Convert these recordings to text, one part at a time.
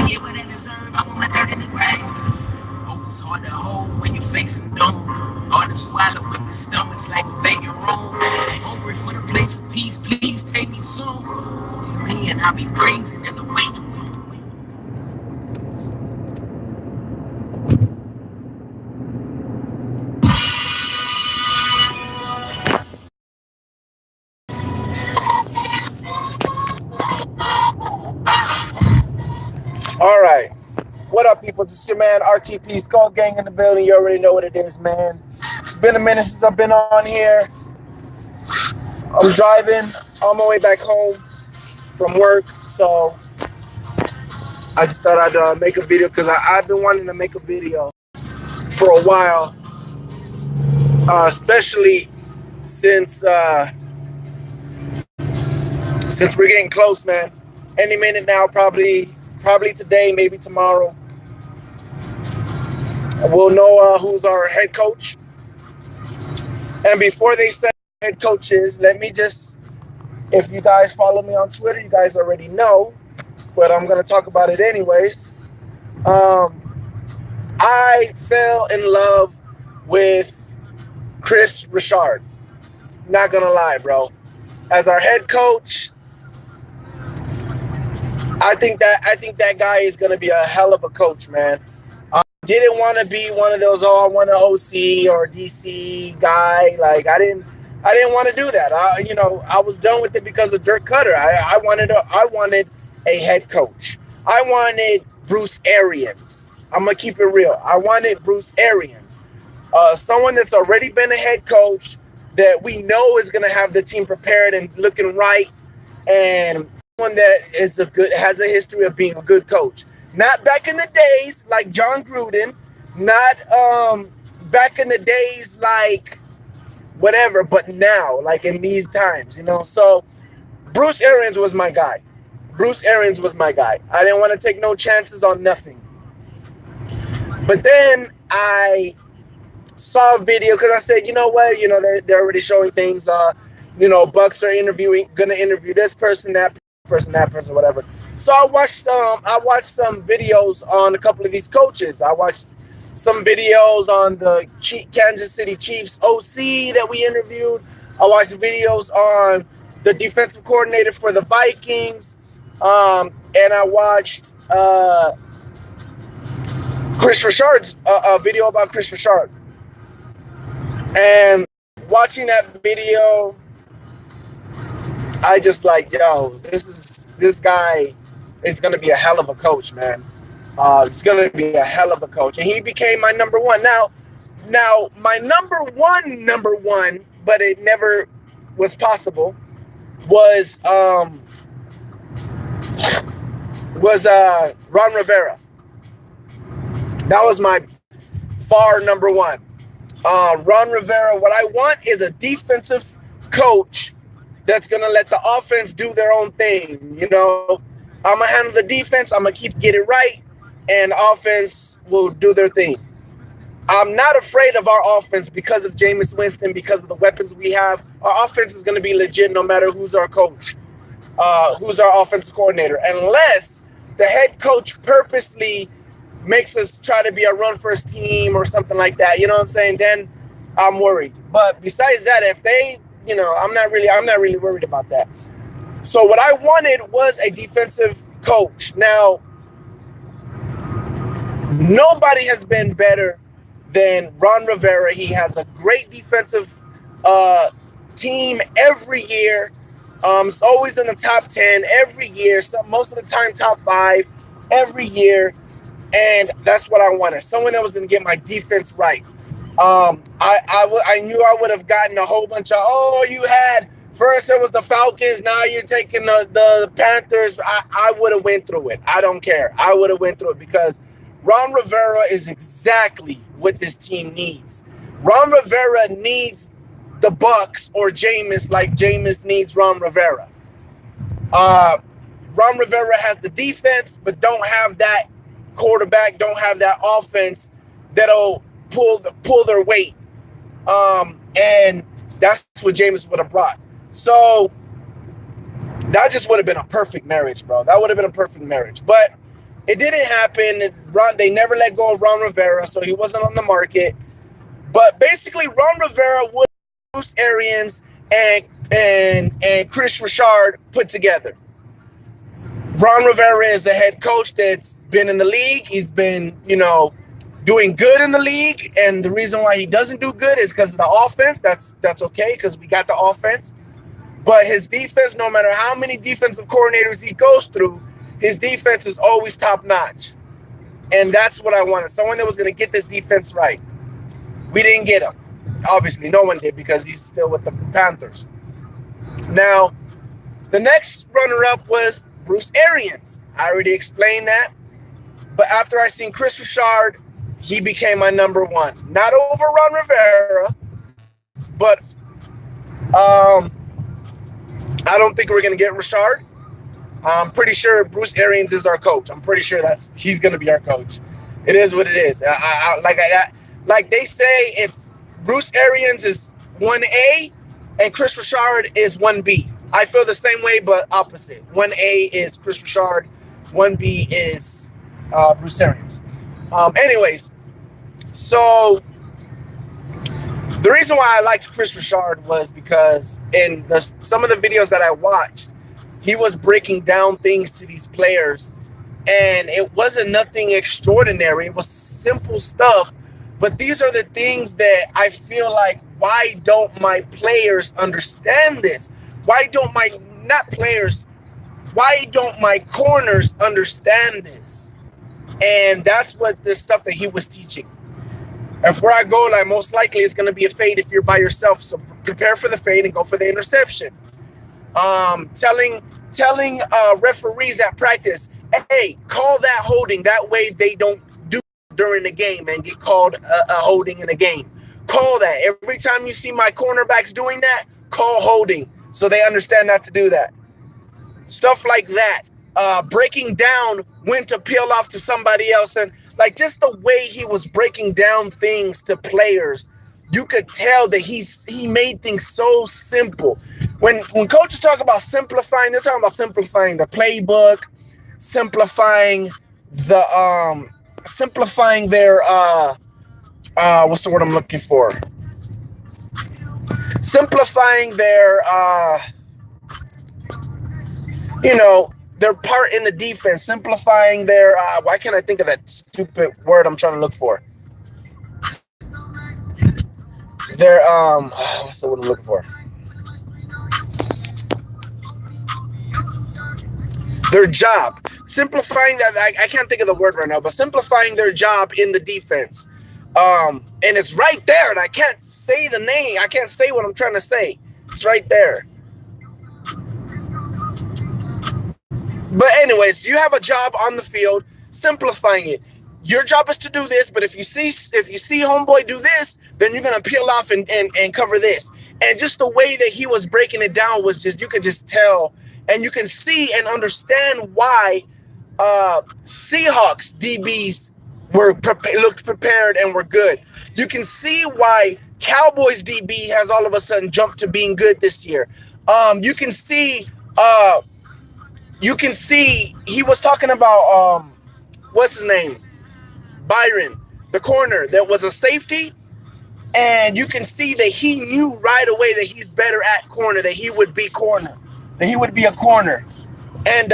get what I deserve. I want my dirt in the grave. Oh, it's hard to hold when you're facing doom. Hard to swallow with the stomach's like a vacant room. Hungry for the place of peace, please take me soon. To me and I'll be praising in the waiting room. All right. What up, people? This is your man, RTP Skull Gang in the building. You already know what it is, man. It's been a minute since I've been on here. I'm driving on my way back home from work, so I just thought I'd make a video because I've been wanting to make a video for a while, especially since we're getting close, man. Any minute now, probably today, maybe tomorrow. We'll know who's our head coach. And before they say head coach is, let me just, if you guys follow me on Twitter, you guys already know, but I'm going to talk about it anyways. I fell in love with Chris Richard. Not going to lie, bro. As our head coach, I think that guy is going to be a hell of a coach, man. Didn't want to be one of those, I want an OC or DC guy. Like, I didn't want to do that. I was done with it because of Dirk Cutter. I wanted a head coach. I wanted Bruce Arians. I'm going to keep it real. I wanted Bruce Arians. Someone that's already been a head coach that we know is going to have the team prepared and looking right, and one that has a history of being a good coach. Not back in the days like John Gruden, not back in the days like whatever, but now, like in these times, So Bruce Arians was my guy. I didn't want to take no chances on nothing. But then I saw a video because I said, you know what, they're already showing things. Bucs are gonna interview this person, that person, whatever. So I watched some videos on a couple of these coaches. I watched some videos on the Kansas City Chiefs OC that we interviewed. I watched videos on the defensive coordinator for the Vikings, and I watched Chris Richard's video about Chris Richard. And watching that video, I just like, this guy is going to be a hell of a coach, man. He's going to be a hell of a coach. And he became my number one. Now my number one, but it never was possible, was Ron Rivera. That was my far number one. Ron Rivera, what I want is a defensive coach that's going to let the offense do their own thing. I'm going to handle the defense. I'm going to get it right, and offense will do their thing. I'm not afraid of our offense because of Jameis Winston, because of the weapons we have. Our offense is going to be legit no matter who's our coach, who's our offensive coordinator, unless the head coach purposely makes us try to be a run-first team or something like that. You know what I'm saying? Then I'm worried. But besides that, if they I'm not really worried about that. So what I wanted was a defensive coach. Now, nobody has been better than Ron Rivera. He has a great defensive team every year. It's always in the top 10 every year. So most of the time, top 5 every year. And that's what I wanted. Someone that was going to get my defense right. I knew I would have gotten a whole bunch of, you had, first it was the Falcons, now you're taking the Panthers. I would have went through it. I don't care. I would have went through it because Ron Rivera is exactly what this team needs. Ron Rivera needs the Bucs or Jameis like Jameis needs Ron Rivera. Ron Rivera has the defense, but don't have that quarterback, don't have that offense that'll pull their weight. And that's what Jameis would have brought. So that just would have been a perfect marriage, bro. That would have been a perfect marriage. But It didn't happen. They never let go of Ron Rivera, so he wasn't on the market. But basically, Ron Rivera was Bruce Arians and Chris Richard put together. Ron Rivera is the head coach that's been in the league. He's been, doing good in the league, and the reason why he doesn't do good is because of the offense. That's okay because we got the offense. But his defense, no matter how many defensive coordinators he goes through, his defense is always top notch. And that's what I wanted. Someone that was going to get this defense right. We didn't get him. Obviously, no one did because he's still with the Panthers. Now, the next runner-up was Bruce Arians. I already explained that. But after I seen Chris Richard, he became my number one. Not over Ron Rivera, but I don't think we're going to get Richard. I'm pretty sure Bruce Arians is our coach. I'm pretty sure he's going to be our coach. It is what it is. Like they say, it's Bruce Arians is 1A and Chris Richard is 1B. I feel the same way, but opposite. 1A is Chris Richard, 1B is Bruce Arians. Anyways, so the reason why I liked Chris Richard was because in some of the videos that I watched, he was breaking down things to these players, and it wasn't nothing extraordinary. It was simple stuff, but these are the things that I feel like, why don't my players understand this? Why don't my corners understand this? And that's what the stuff that he was teaching. If where I go, like most likely it's going to be a fade if you're by yourself. So prepare for the fade and go for the interception. Telling referees at practice, hey, call that holding. That way they don't do during the game and get called a holding in the game. Call that. Every time you see my cornerbacks doing that, call holding so they understand not to do that. Stuff like that. Breaking down when to peel off to somebody else, and like just the way he was breaking down things to players, you could tell that he made things so simple. When coaches talk about simplifying, they're talking about simplifying the playbook, simplifying their what's the word I'm looking for? Simplifying their their part in the defense, simplifying their why can't I think of that stupid word I'm trying to look for? Their what's the word I'm looking for? Their job. Simplifying that, I can't think of the word right now, but simplifying their job in the defense. And it's right there, and I can't say the name. I can't say what I'm trying to say. It's right there. But anyways, you have a job on the field, simplifying it. Your job is to do this, but if you see homeboy do this, then you're gonna peel off and cover this. And just the way that he was breaking it down was just, you could just tell, and you can see and understand why Seahawks DBs looked prepared and were good. You can see why Cowboys DB has all of a sudden jumped to being good this year. You can see he was talking about what's his name? Byron, the corner that was a safety, and you can see that he knew right away that he's better at corner, that he would be a corner. And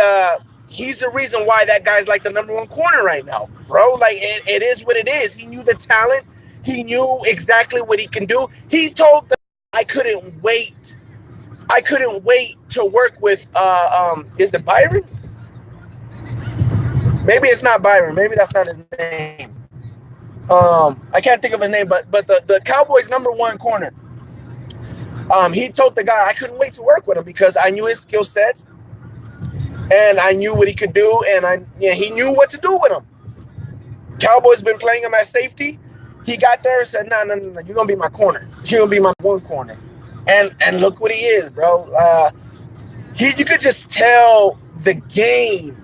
he's the reason why that guy's like the number one corner right now, bro. Like it is what it is. He knew the talent. He knew exactly what he can do. He told them, I couldn't wait to work with is it Byron? Maybe it's not Byron. Maybe that's not his name. I can't think of his name, but the Cowboys' number one corner. He told the guy, I couldn't wait to work with him because I knew his skill sets and I knew what he could do, and he knew what to do with him. Cowboys been playing him at safety. He got there and said, no, you're gonna be my corner. You're gonna be my one corner. And look what he is, bro. You could just tell the game.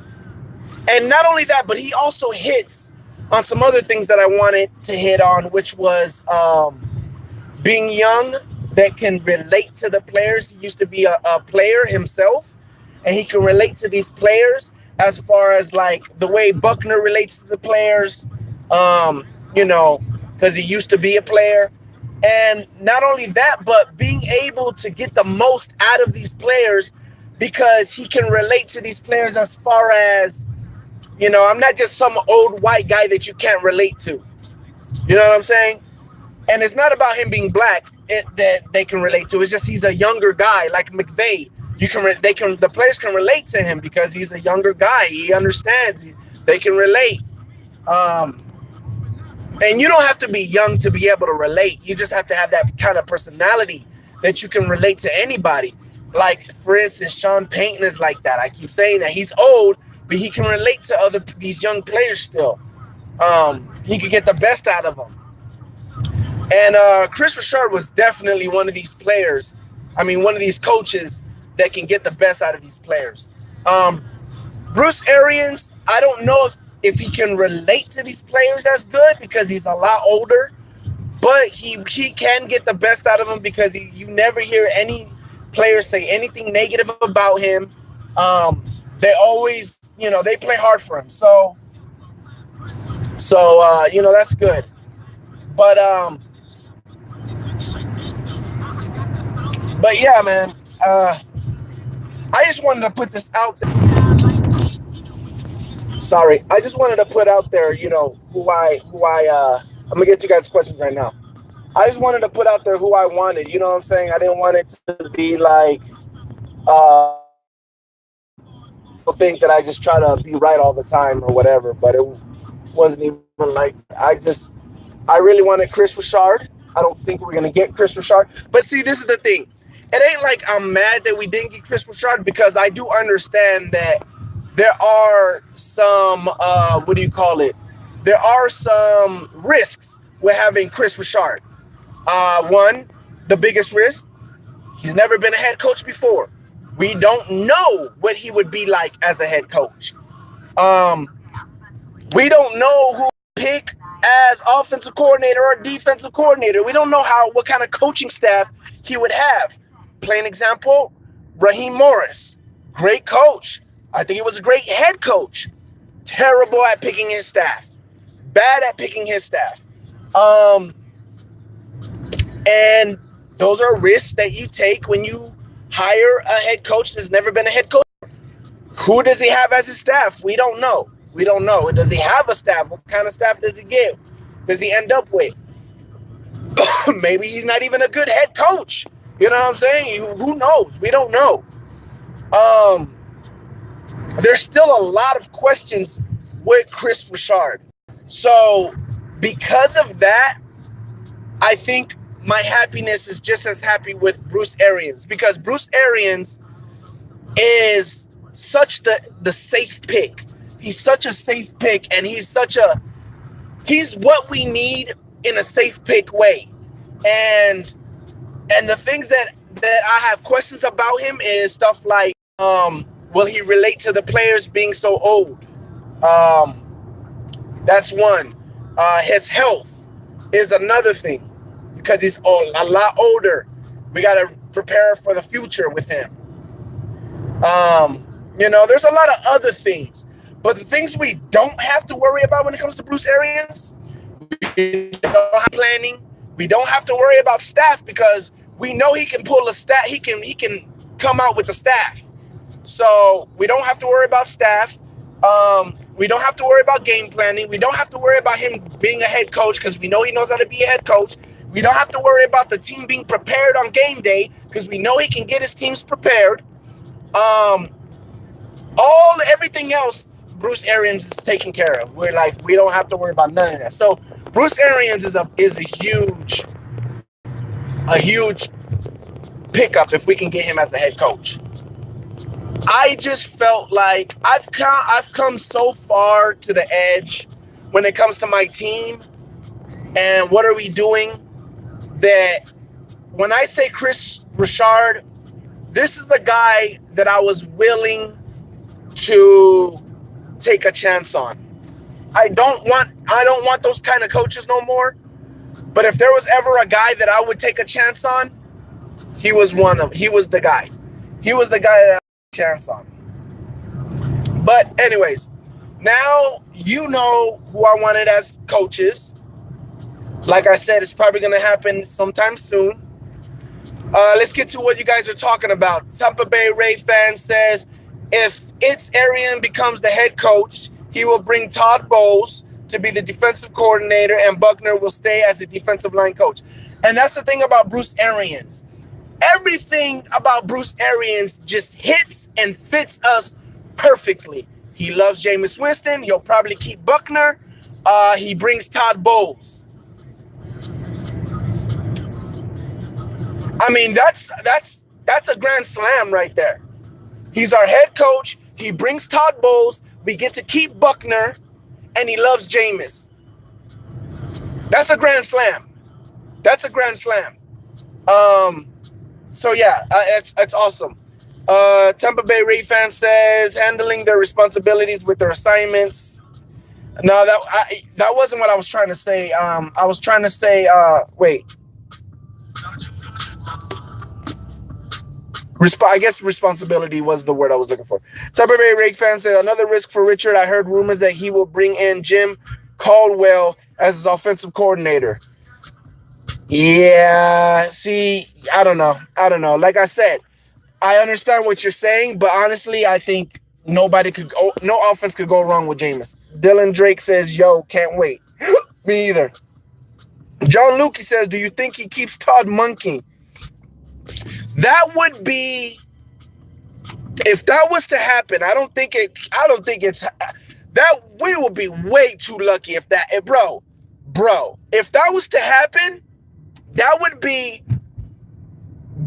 And not only that, but he also hits on some other things that I wanted to hit on, which was being young, that can relate to the players. He used to be a player himself, and he can relate to these players. as far as like the way Buckner relates to the players, you know, because he used to be a player. And not only that, but being able to get the most out of these players because he can relate to these players as far as, you know, I'm not just some old white guy that you can't relate to. You know what I'm saying? And it's not about him being black that they can relate to. It's just he's a younger guy like McVay. The players can relate to him because he's a younger guy. He understands. They can relate. Um, and you don't have to be young to be able to relate. You just have to have that kind of personality that you can relate to anybody. Like, for instance, Sean Payton is like that. I keep saying that. He's old, but he can relate to these young players still. He could get the best out of them. And Chris Richard was definitely one of these players. I mean, one of these coaches that can get the best out of these players. Bruce Arians, I don't know if he can relate to these players as good because he's a lot older, but he can get the best out of them because you never hear any player say anything negative about him. They always, you know, they play hard for him. So you know, that's good. But yeah, man. I just wanted to put this out there. Sorry, I just wanted to put out there, you know, I'm gonna get to you guys' questions right now. I just wanted to put out there who I wanted. You know what I'm saying? I didn't want it to be like, people think that I just try to be right all the time or whatever. But it wasn't even like I really wanted Chris Richard. I don't think we're gonna get Chris Richard. But see, this is the thing. It ain't like I'm mad that we didn't get Chris Richard because I do understand that there are some there are some risks with having Chris Richard. One, the biggest risk, he's never been a head coach before. We don't know what he would be like as a head coach. We don't know who to pick as offensive coordinator or defensive coordinator. We don't know what kind of coaching staff he would have. Plain example, Raheem Morris, great coach. I think he was a great head coach. Terrible at picking his staff. Bad at picking his staff. And those are risks that you take when you hire a head coach that's never been a head coach. Who does he have as his staff? We don't know. Does he have a staff? What kind of staff does he get? Does he end up with? Maybe he's not even a good head coach. You know what I'm saying? Who knows? We don't know. There's still a lot of questions with Chris Richard. So because of that, I think my happiness is just as happy with Bruce Arians because Bruce Arians is such the safe pick. He's such a safe pick, and he's what we need in a safe pick way. And the things that I have questions about him is stuff like, will he relate to the players being so old? That's one. His health is another thing because he's a lot older. We got to prepare for the future with him. You know, there's a lot of other things. But the things we don't have to worry about when it comes to Bruce Arians, we don't have planning. We don't have to worry about staff because we know he can pull a staff. He can come out with a staff. So we don't have to worry about staff. We don't have to worry about game planning. We don't have to worry about him being a head coach because we know he knows how to be a head coach. We don't have to worry about the team being prepared on game day because we know he can get his teams prepared. Everything else, Bruce Arians is taken care of. We don't have to worry about none of that. So Bruce Arians is a huge pickup if we can get him as a head coach. I just felt like I've come so far to the edge when it comes to my team and what are we doing, that when I say Chris Richard, this is a guy that I was willing to take a chance on. I don't want those kind of coaches no more. But if there was ever a guy that I would take a chance on, he was the guy. He was the guy that I took a chance on. But anyways, now you know who I wanted as coaches. Like I said, it's probably going to happen sometime soon. Let's get to what you guys are talking about. Tampa Bay Ray fan says if Arian becomes the head coach, he will bring Todd Bowles to be the defensive coordinator, and Buckner will stay as the defensive line coach. And that's the thing about Bruce Arians. Everything about Bruce Arians just hits and fits us perfectly. He loves Jameis Winston. He'll probably keep Buckner. He brings Todd Bowles. I mean, that's a grand slam right there. He's our head coach. He brings Todd Bowles. We get to keep Buckner, and he loves Jameis. That's a grand slam. That's a grand slam. So yeah, it's awesome. Tampa Bay Ray fan says handling their responsibilities with their assignments. No, that wasn't what I was trying to say. I was trying to say, wait. I guess responsibility was the word I was looking for. Tampa Bay Ray fan said another risk for Richard. I heard rumors that he will bring in Jim Caldwell as his offensive coordinator. Yeah, see, I don't know. Like I said, I understand what you're saying, but honestly, I think no offense could go wrong with Jameis. Dylan Drake says, yo, can't wait. Me either. John Lukey says, do you think he keeps Todd Monken? That would be, if that was to happen, we will be way too lucky if bro, if that was to happen, that would be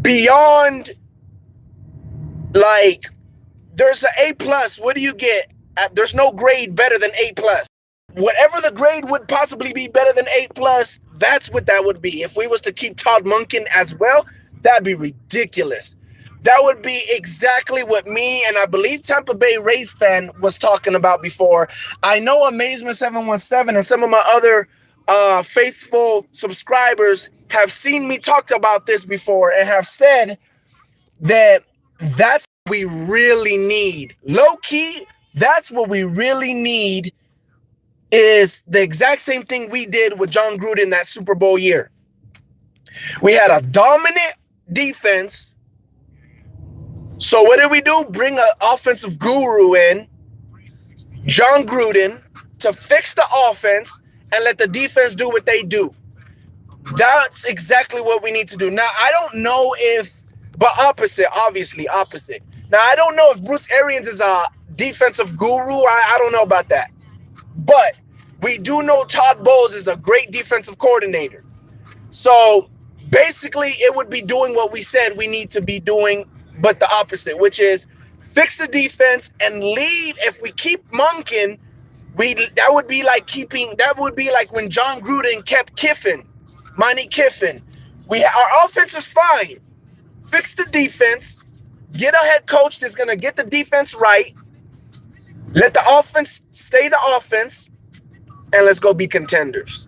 beyond, like, there's an A+. What do you get? There's no grade better than A+. Whatever the grade would possibly be better than A+, that's what that would be. If we was to keep Todd Monken as well, that'd be ridiculous. That would be exactly what me and I believe Tampa Bay Rays fan was talking about before. I know Amazement 717 and some of my other faithful subscribers have seen me talk about this before and have said that that's what we really need. Low key, that's what we really need, is the exact same thing we did with John Gruden that Super Bowl year. We had a dominant defense. So what did we do? Bring an offensive guru in, John Gruden, to fix the offense and let the defense do what they do. That's exactly what we need to do. Now, I don't know but obviously opposite. Now, I don't know if Bruce Arians is a defensive guru. I don't know about that. But we do know Todd Bowles is a great defensive coordinator. So basically, it would be doing what we said we need to be doing, but the opposite, which is fix the defense and leave. If we keep Monken, that would be like when John Gruden kept Monty Kiffin. Our offense is fine. Fix the defense. Get a head coach that's gonna get the defense right. Let the offense stay the offense, and let's go be contenders.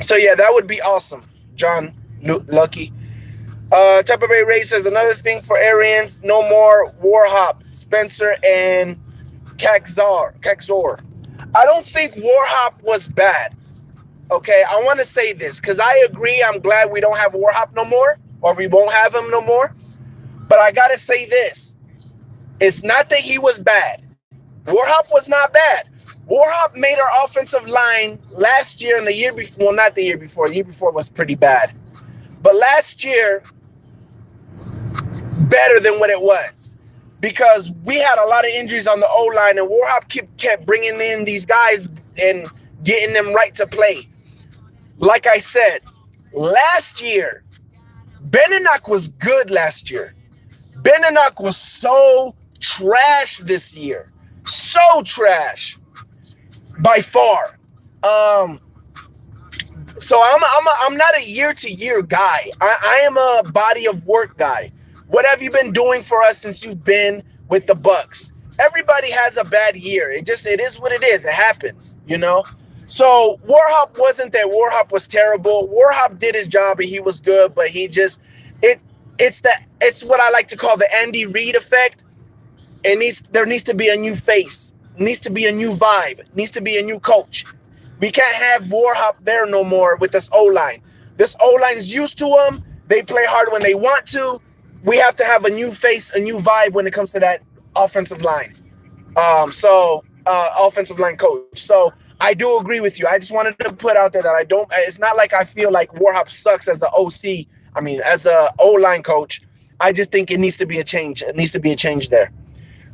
So yeah, that would be awesome. John Lucky. Tampa Bay Ray says another thing for Arians, no more Warhop, Spencer, and Kakzor. I don't think Warhop was bad. Okay, I want to say this because I agree. I'm glad we don't have Warhop no more, or we won't have him no more. But I gotta say this: it's not that he was bad. Warhop was not bad. Warhop made our offensive line last year and the year before. Well, not the year before. The year before was pretty bad. But last year, better than what it was. Because we had a lot of injuries on the O-line, and Warhop kept bringing in these guys and getting them right to play. Like I said, last year, Beninack was good last year. Beninack was so trash this year. So trash. By far. So I'm not a year-to-year guy. I am a body of work guy. What have you been doing for us since you've been with the Bucs? Everybody has a bad year. It is what it is. It happens, you know? So Warhop wasn't that Warhop was terrible. Warhop did his job and he was good, but he just it's what I like to call the Andy Reid effect. There needs to be a new face, needs to be a new vibe, needs to be a new coach. We can't have Warhop there no more with this O-line. This O-line's used to them. They play hard when they want to. We have to have a new face, a new vibe when it comes to that offensive line. Offensive line coach. So I do agree with you. I just wanted to put out there that I don't. It's not like I feel like Warhop sucks as an OC. I mean, as a O-line coach. I just think it needs to be a change. It needs to be a change there.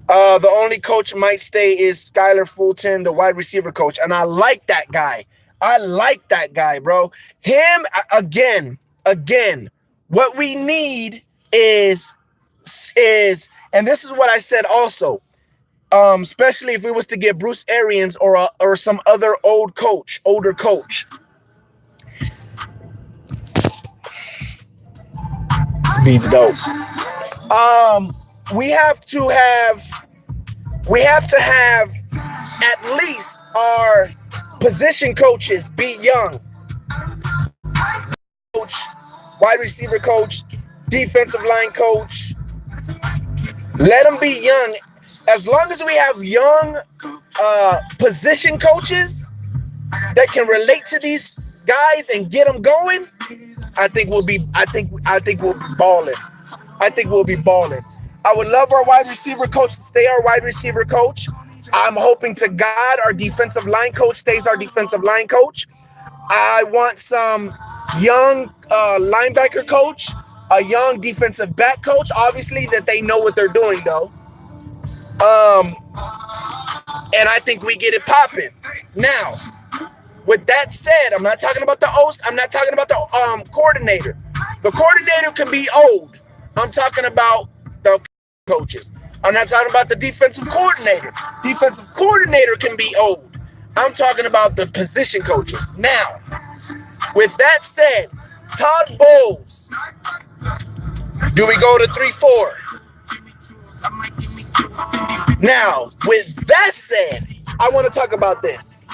The only coach might stay is Skylar Fulton, the wide receiver coach, and I like that guy. I like that guy, bro. Him again. What we need is, and this is what I said also. Especially if we was to get Bruce Arians or some other older coach. Speed's dope. We have to have at least our position coaches be young. Coach, wide receiver coach, defensive line coach. Let them be young. As long as we have young position coaches that can relate to these guys and get them going, I think we'll be balling. I think we'll be balling. I would love our wide receiver coach to stay our wide receiver coach. I'm hoping to God our defensive line coach stays our defensive line coach. I want some young linebacker coach, a young defensive back coach. Obviously that they know what they're doing though. And I think we get it popping. Now, with that said, I'm not talking about the host. I'm not talking about the coordinator. The coordinator can be old. I'm talking about the coaches. I'm not talking about the defensive coordinator. Defensive coordinator can be old. I'm talking about the position coaches. Now, with that said, Todd Bowles. Do we go to 3-4? Now, with that said, I want to talk about this.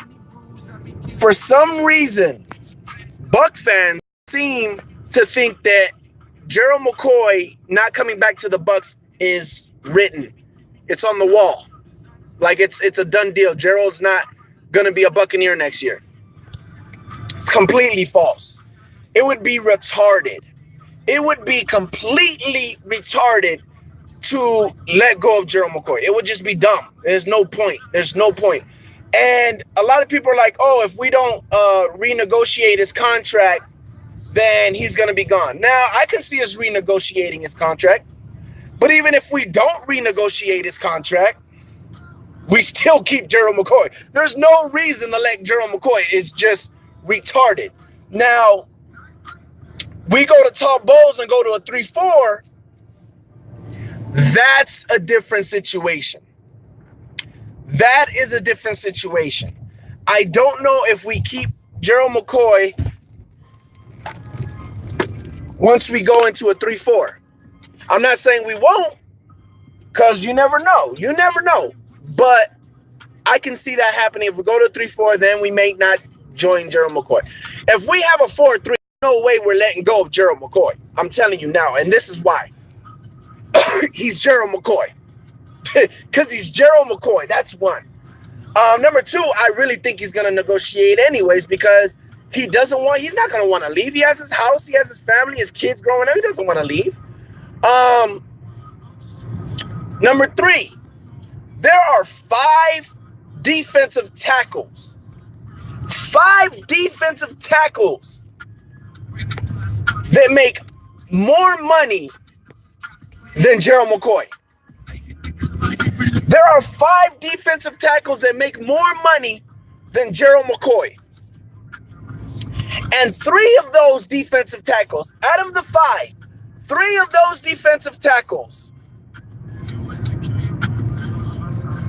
For some reason, Bucs fans seem to think that Gerald McCoy not coming back to the Bucs is written. It's on the wall. Like it's a done deal. Gerald's not going to be a Buccaneer next year. It's completely false. It would be retarded. It would be completely retarded to let go of Gerald McCoy. It would just be dumb. There's no point. And a lot of people are like, oh, if we don't renegotiate his contract, then he's going to be gone. Now, I can see us renegotiating his contract. But even if we don't renegotiate his contract, we still keep Gerald McCoy. There's no reason to let Gerald McCoy. It's just retarded. Now, we go to Todd Bowles and go to a 3-4. That's a different situation. That is a different situation. I don't know if we keep Gerald McCoy once we go into a 3-4. I'm not saying we won't, because you never know. You never know. But I can see that happening. If we go to 3-4, then we may not join Gerald McCoy. If we have a 4-3, no way we're letting go of Gerald McCoy. I'm telling you now, and this is why. He's Gerald McCoy. Because he's Gerald McCoy. That's one. Number two, I really think he's going to negotiate anyways because he's not going to want to leave. He has his house. He has his family, his kids growing up. He doesn't want to leave. Number three, there are 5 defensive tackles. 5 defensive tackles that make more money than Gerald McCoy. There are 5 defensive tackles that make more money than Gerald McCoy. And 3 of those defensive tackles, out of the 5, 3 of those defensive tackles,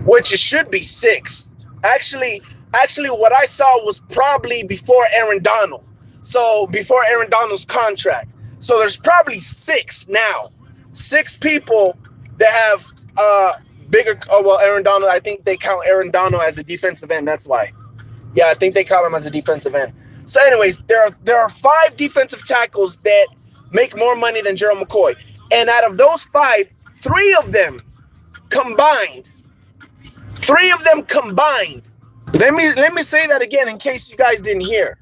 which it should be 6. Actually, what I saw was probably before Aaron Donald. So before Aaron Donald's contract. So there's probably 6 now. 6 people that have bigger. Oh well, Aaron Donald. I think they count Aaron Donald as a defensive end. That's why. Yeah, I think they count him as a defensive end. So, anyways, there are 5 defensive tackles that make more money than Gerald McCoy, and out of those 5, 3 of them combined. 3 of them combined. Let me say that again in case you guys didn't hear.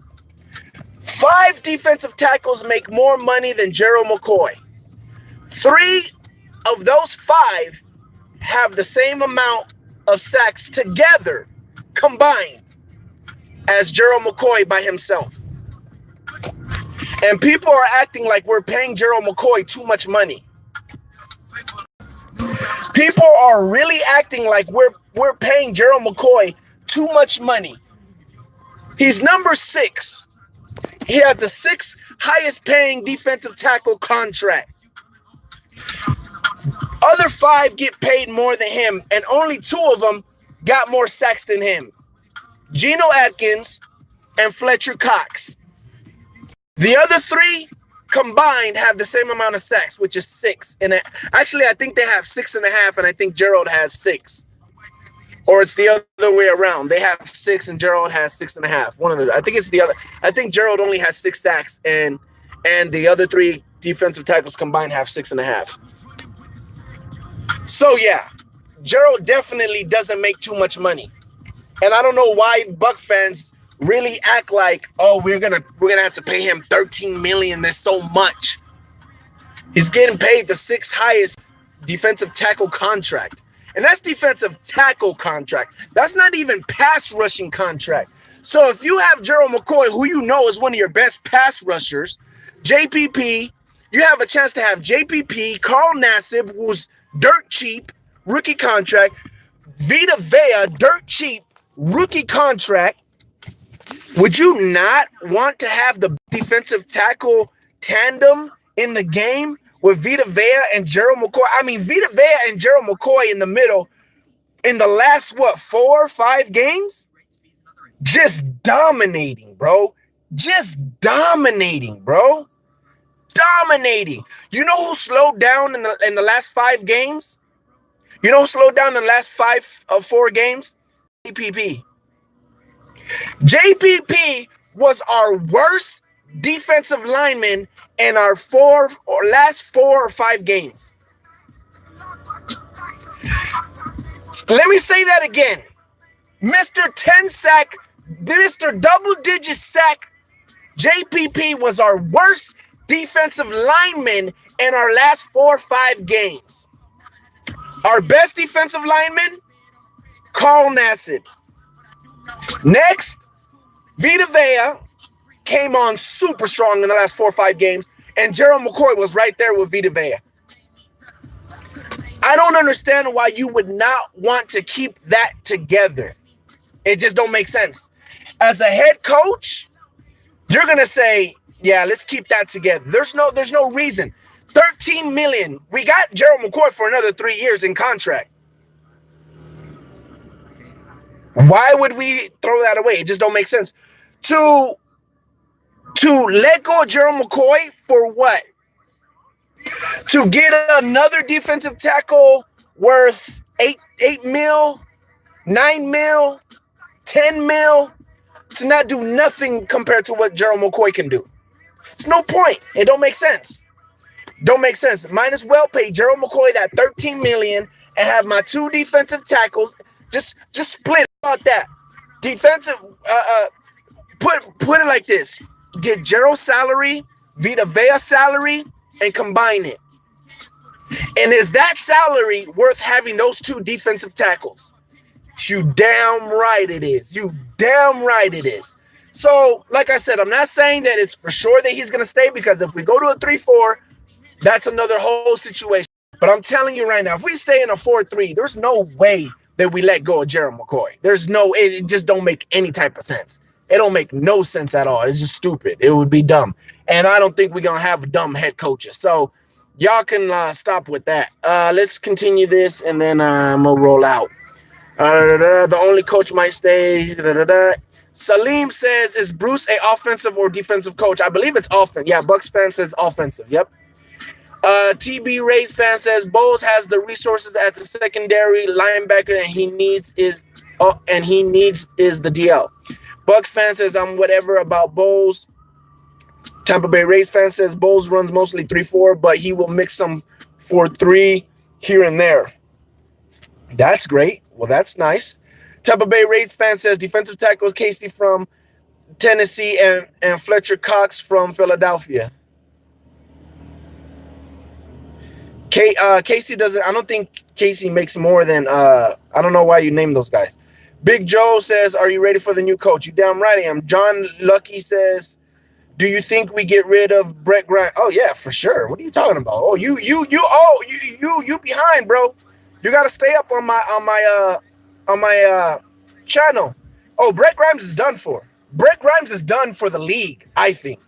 5 defensive tackles make more money than Gerald McCoy. 3 of those 5 have the same amount of sacks together, combined, as Gerald McCoy by himself. And people are acting like we're paying Gerald McCoy too much money. People are really acting like we're paying Gerald McCoy too much money. He's number 6. He has the 6th highest paying defensive tackle contract. Other 5 get paid more than him, and only 2 of them got more sacks than him. Geno Atkins and Fletcher Cox. The other 3 combined have the same amount of sacks, which is 6. And actually, I think they have 6.5, and I think Gerald has 6. Or it's the other way around. They have 6 and Gerald has 6.5. One of the, I think it's the other. I think Gerald only has 6 sacks, and the other 3 defensive tackles combined have 6.5. So yeah, Gerald definitely doesn't make too much money, and I don't know why Buck fans really act like, oh, we're gonna have to pay him $13 million. There's so much. He's getting paid the 6th highest defensive tackle contract. And that's defensive tackle contract. That's not even pass rushing contract. So if you have Gerald McCoy, who you know is one of your best pass rushers, JPP, you have a chance to have JPP, Carl Nassib, who's dirt cheap, rookie contract, Vita Vea, dirt cheap, rookie contract. Would you not want to have the defensive tackle tandem in the game with Vita Vea and Gerald McCoy? I mean, Vita Vea and Gerald McCoy in the middle in the last, 4 or 5 games? Just dominating, bro. Just dominating, bro. Dominating. You know who slowed down in the last 5 games? You know who slowed down in the last 5 of 4 games? JPP. JPP was our worst defensive lineman in our last 4 or 5 games. Let me say that again. Mr. 10 sack, Mr. double-digit sack, JPP was our worst defensive lineman in our last 4 or 5 games. Our best defensive lineman, Carl Nassib. Next, Vita Vea came on super strong in the last 4 or 5 games, and Gerald McCoy was right there with Vita Vea. I don't understand why you would not want to keep that together. It just don't make sense. As a head coach, you're gonna say, yeah, let's keep that together. There's no reason. $13 million. We got Gerald McCoy for another 3 years in contract. Why would we throw that away? It just don't make sense. To let go of Gerald McCoy for what? To get another defensive tackle worth 8 mil, 9 mil, 10 mil, to not do nothing compared to what Gerald McCoy can do. It's no point. It don't make sense. Don't make sense. Might as well pay Gerald McCoy that $13 million and have my 2 defensive tackles. Just split about that. Defensive, put it like this. Get Gerald's salary, Vita Vea's salary, and combine it. And is that salary worth having those 2 defensive tackles? You damn right it is. You damn right it is. So, like I said, I'm not saying that it's for sure that he's going to stay, because if we go to a 3-4, that's another whole situation. But I'm telling you right now, if we stay in a 4-3, there's no way that we let go of Gerald McCoy. There's no, it just don't make any type of sense. It don't make no sense at all. It's just stupid. It would be dumb. And I don't think we're going to have dumb head coaches. So y'all can stop with that. Let's continue this, and then I'm going to roll out. The only coach might stay. Salim says, is Bruce a offensive or defensive coach? I believe it's offensive. Yeah, Bucs fan says offensive. Yep. TB Rays fan says Bowles has the resources at the secondary linebacker, and he needs is the DL. Bucs fan says I'm whatever about Bowles. Tampa Bay Rays fan says Bowles runs mostly 3-4, but he will mix some 4-3 here and there. That's great. Well, that's nice. Tampa Bay Rays fan says defensive tackle Casey from Tennessee and Fletcher Cox from Philadelphia. Casey doesn't. I don't think Casey makes more than. I don't know why you named those guys. Big Joe says, "Are you ready for the new coach?" You damn right I am. John Lucky says, "Do you think we get rid of Brett Grimes?" Oh yeah, for sure. What are you talking about? Oh you behind, bro. You got to stay up on my channel. Oh, Brett Grimes is done for. Brett Grimes is done for the league, I think.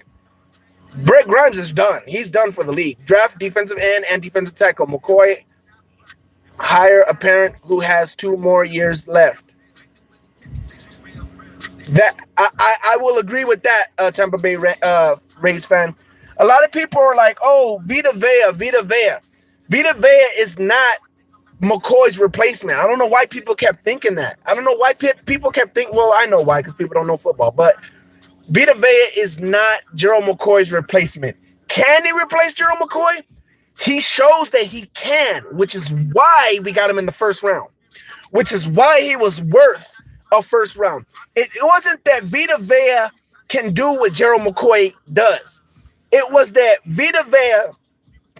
Brett Grimes is done. He's done for the league. Draft defensive end and defensive tackle. McCoy, hire a parent who has 2 more years left. That I will agree with that, Tampa Bay Rays fan. A lot of people are like, oh, Vita Vea. Vita Vea is not McCoy's replacement. I don't know why people kept thinking that. I don't know why people kept thinking, well, I know why, because people don't know football, but Vita Vea is not Gerald McCoy's replacement. Can he replace Gerald McCoy? He shows that he can, which is why we got him in the first round, which is why he was worth a first round. It wasn't that Vita Vea can do what Gerald McCoy does. It was that Vita Vea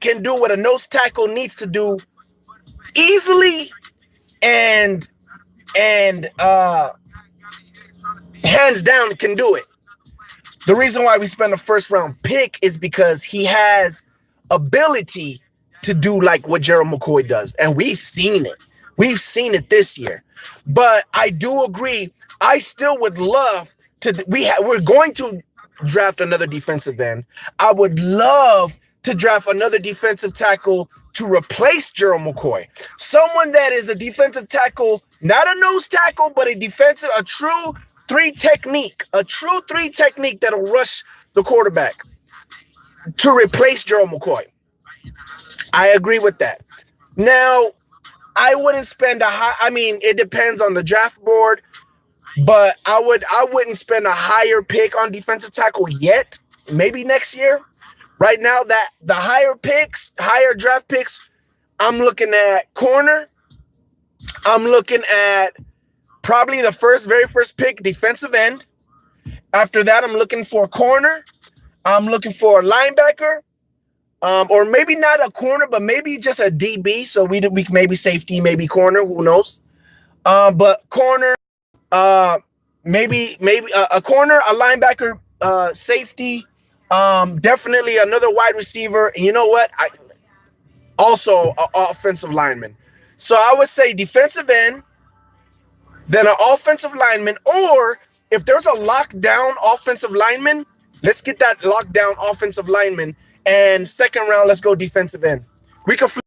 can do what a nose tackle needs to do easily and hands down can do it. The reason why we spent a first round pick is because he has ability to do like what Gerald McCoy does. And we've seen it. We've seen it this year. But I do agree. I still would love to. We're going to draft another defensive end. I would love to draft another defensive tackle to replace Gerald McCoy. Someone that is a defensive tackle, not a nose tackle, but a true three technique that'll rush the quarterback to replace Gerald McCoy. I agree with that. Now, I wouldn't spend it depends on the draft board, but I wouldn't spend a higher pick on defensive tackle yet. Maybe next year. Right now, that the higher draft picks, I'm looking at corner. I'm looking at probably the very first pick, defensive end. After that, I'm looking for corner. I'm looking for a linebacker, or maybe not a corner, but maybe just a DB. So we maybe safety, maybe corner. Who knows? But corner, maybe a corner, a linebacker, safety. Definitely another wide receiver. And you know what? Also an offensive lineman. So I would say defensive end, then an offensive lineman, or if there's a lockdown offensive lineman, let's get that lockdown offensive lineman. And second round, let's go defensive end. We can flip.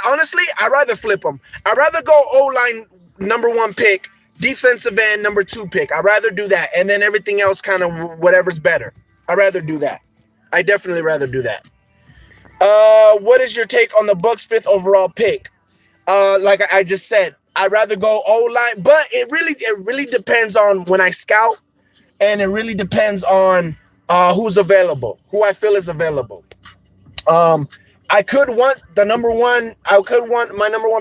Honestly, I'd rather flip them. I'd rather go O-line number 1 pick, defensive end number 2 pick. I'd rather do that. And then everything else kind of whatever's better. I'd rather do that. I definitely rather do that. What is your take on the Bucs 5th overall pick? Like I just said, I'd rather go O-line, but it really depends on when I scout, and it really depends on who's available, who I feel is available. I could want my number 1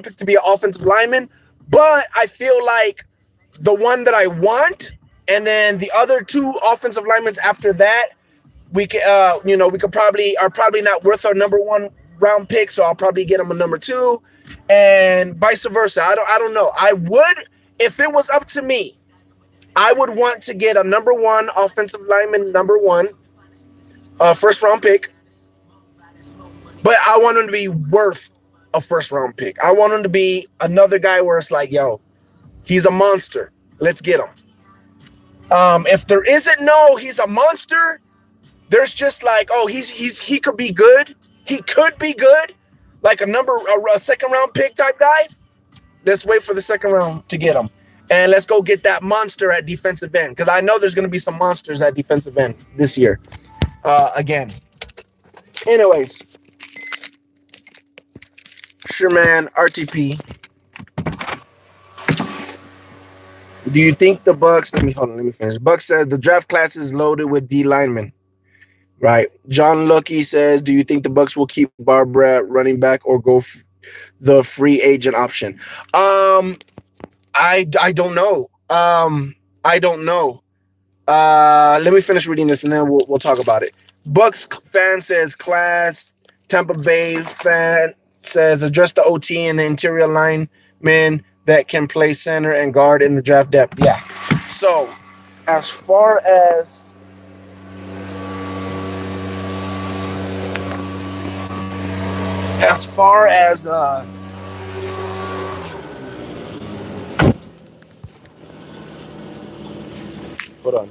pick to be an offensive lineman, but I feel like the one that I want, and then the other 2 offensive linemen after that, we could probably not worth our number 1 round pick, so I'll probably get them a number 2, and vice versa. I don't know. I would, if it was up to me, I would want to get a number 1 offensive lineman, number 1, first round pick, but I want him to be worth a first round pick. I want him to be another guy where it's like, yo, he's a monster. Let's get him. If there isn't he's a monster. There's just like, oh, he could be good. He could be good, like a second round pick type guy. Let's wait for the second round to get him, and let's go get that monster at defensive end, because I know there's going to be some monsters at defensive end this year. Again. Anyways, sure, man. RTP. Do you think the Bucs? Let me finish. Bucs says the draft class is loaded with D linemen. Right. John Lucky says, do you think the Bucs will keep Barbara running back or go the free agent option? I don't know. I don't know. Let me finish reading this and then we'll talk about it. Bucs fan says class. Tampa Bay fan says address the OT and the interior linemen that can play center and guard in the draft depth. Yeah. So as far as hold on.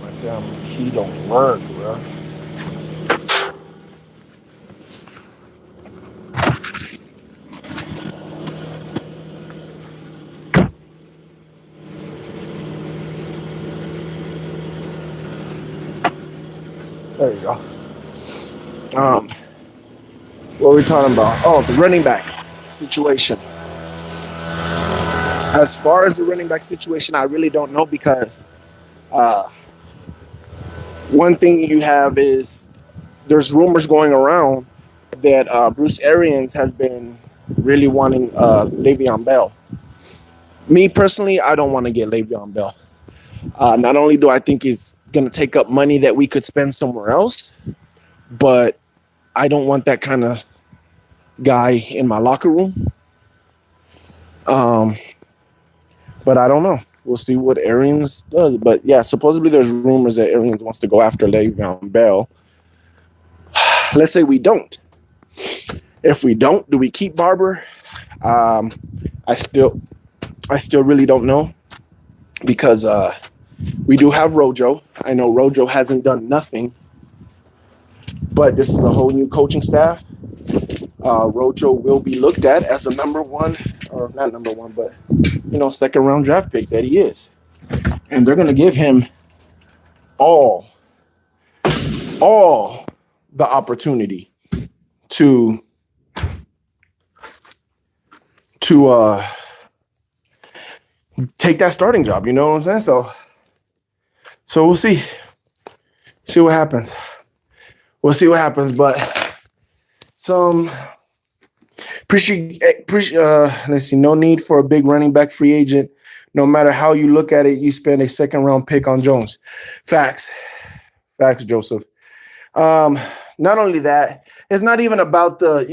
My damn key don't work, bro. There you go. What are we talking about? Oh, the running back situation. As far as the running back situation, I really don't know because one thing you have is there's rumors going around that Bruce Arians has been really wanting Le'Veon Bell. Me personally, I don't want to get Le'Veon Bell. Not only do I think he's going to take up money that we could spend somewhere else, but I don't want that kind of guy in my locker room. But I don't know. We'll see what Arians does. But yeah, supposedly there's rumors that Arians wants to go after Le'Veon Bell. Let's say we don't. If we don't, do we keep Barber? I still really don't know because we do have Rojo. I know Rojo hasn't done nothing, but this is a whole new coaching staff. Rojo will be looked at as a number one, or not number one, but second round draft pick that he is, and they're going to give him all the opportunity to take that starting job. You know what I'm saying? So we'll see what happens. We'll see what happens, but let's see. No need for a big running back free agent. No matter how you look at it, you spend a second round pick on Jones. Facts, Joseph. Not only that, it's not even about the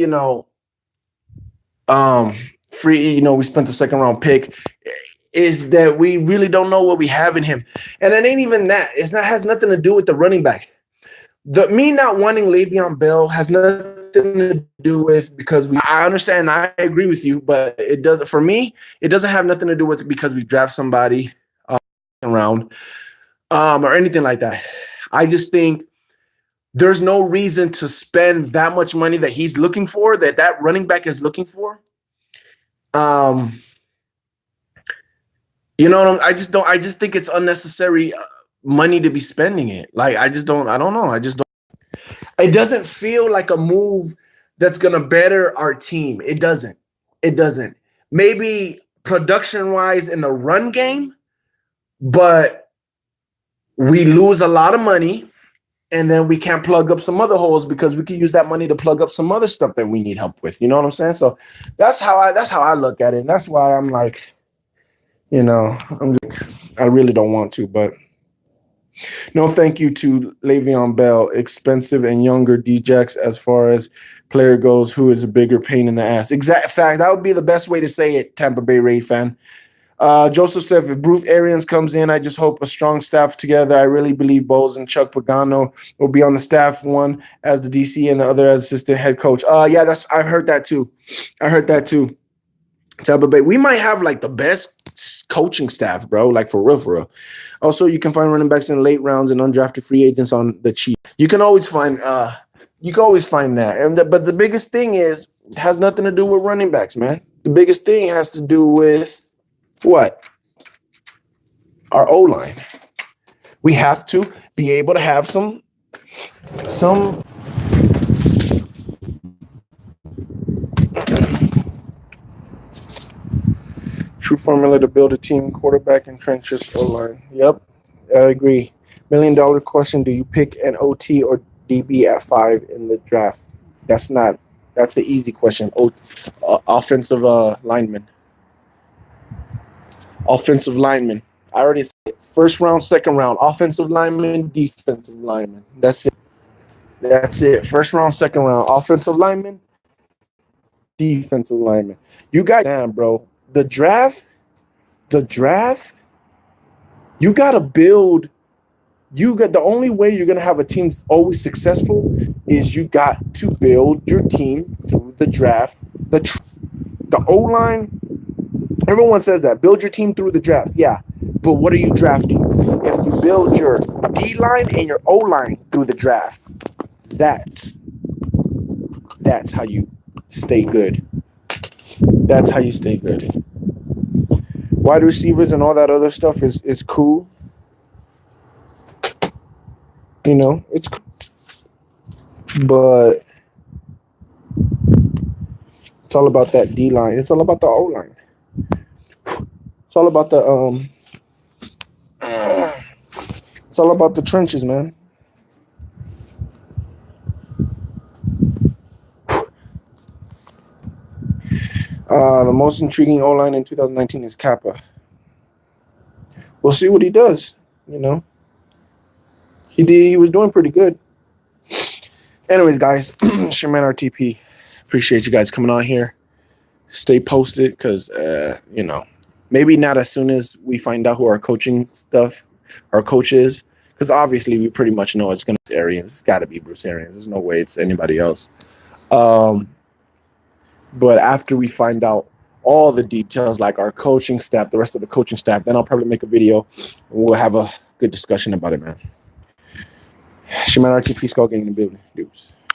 free. We spent the second round pick. Is that we really don't know what we have in him, and it ain't even that. Has nothing to do with the running back. Me not wanting Le'Veon Bell has nothing to do with because I understand, I agree with you, but it doesn't. For me, it doesn't have nothing to do with it because we draft somebody around or anything like that. I just think there's no reason to spend that much money that he's looking for, that running back is looking for. I just think it's unnecessary money to be spending it. Like, I don't know. It doesn't feel like a move that's going to better our team. It doesn't. Maybe production-wise in the run game, but we lose a lot of money, and then we can't plug up some other holes because we could use that money to plug up some other stuff that we need help with. You know what I'm saying? So that's how I look at it. And that's why I'm like, I really don't want to, but no thank you to Le'Veon Bell, expensive and younger Djax as far as player goes, who is a bigger pain in the ass. Exact fact. That would be the best way to say it, Tampa Bay Rays fan. Joseph said, if Bruce Arians comes in, I just hope a strong staff together. I really believe Bowles and Chuck Pagano will be on the staff, one as the DC and the other as assistant head coach. Yeah, I heard that too. Tampa Bay. We might have like the best coaching staff, bro. Like for real. Also, you can find running backs in late rounds and undrafted free agents on the cheap. You can always find that. But the biggest thing it has nothing to do with running backs, man. The biggest thing has to do with what? Our O-line. We have to be able to have some True formula to build a team: quarterback and trenches O line. Yep, I agree. $1 million question: do you pick an OT or DB at 5 in the draft? That's not. That's an easy question. Offensive lineman. Offensive lineman. I already said it. First round, second round. Offensive lineman, defensive lineman. That's it. That's it. First round, second round. Offensive lineman, defensive lineman. You got damn, bro. The draft. You gotta build. You got the only way you're gonna have a team that's always successful is you got to build your team through the draft. The O line. Everyone says that. Build your team through the draft. Yeah. But what are you drafting? If you build your D line and your O line through the draft, that's how you stay good. That's how you stay good. Wide receivers and all that other stuff is cool. You know, it's cool. But it's all about that D line. It's all about the O line. It's all about the it's all about the trenches, man. The most intriguing O line in 2019 is Kappa. We'll see what he does. You know, he was doing pretty good. Anyways, guys, Sherman RTP. Appreciate you guys coming on here. Stay posted because you know, maybe not as soon as we find out who our coach is, because obviously we pretty much know it's gonna be Arians. It's got to be Bruce Arians. There's no way it's anybody else. But after we find out all the details, like our coaching staff, the rest of the coaching staff, then I'll probably make a video. We'll have a good discussion about it, man. Shimano RTP Skull Gang in the building, dudes.